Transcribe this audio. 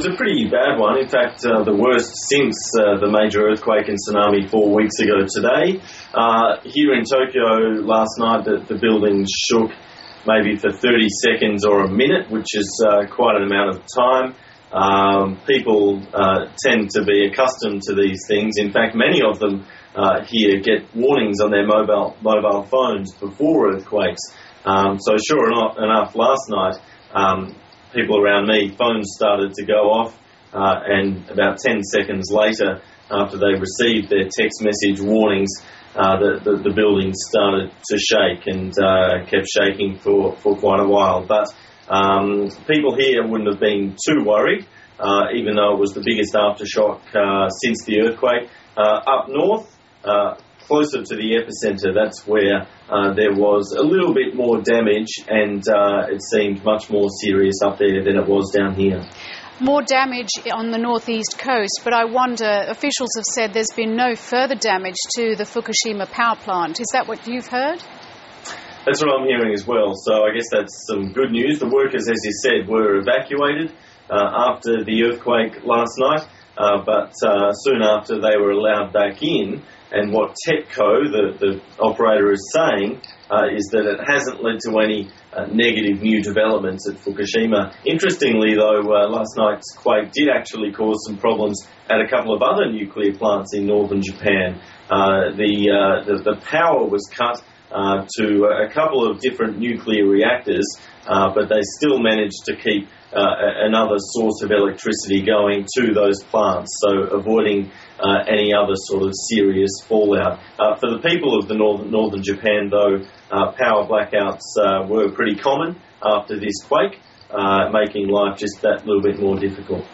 was a pretty bad one. In fact, the worst since the major earthquake and tsunami 4 weeks ago today. Here in Tokyo last night, the building shook maybe for 30 seconds or a minute, which is quite an amount of time. People tend to be accustomed to these things. In fact, many of them here get warnings on their mobile phones before earthquakes. So sure enough, last night, people around me, phones started to go off, and about 10 seconds later, after they received their text message warnings, the building started to shake and kept shaking for quite a while. But people here wouldn't have been too worried, even though it was the biggest aftershock since the earthquake. Up north, closer to the epicenter, that's where there was a little bit more damage, and it seemed much more serious up there than it was down here. More damage on the northeast coast, but I wonder, officials have said there's been no further damage to the Fukushima power plant. Is that what you've heard? That's what I'm hearing as well, so I guess that's some good news. The workers, as you said, were evacuated after the earthquake last night, but soon after they were allowed back in. And what TEPCO, the operator, is saying is that it hasn't led to any negative new developments at Fukushima. Interestingly, though, last night's quake did actually cause some problems at a couple of other nuclear plants in northern Japan. The power was cut to a couple of different nuclear reactors, but they still managed to keep another source of electricity going to those plants, so avoiding any other sort of serious fallout. For the people of the northern Japan, though, power blackouts were pretty common after this quake, making life just that little bit more difficult.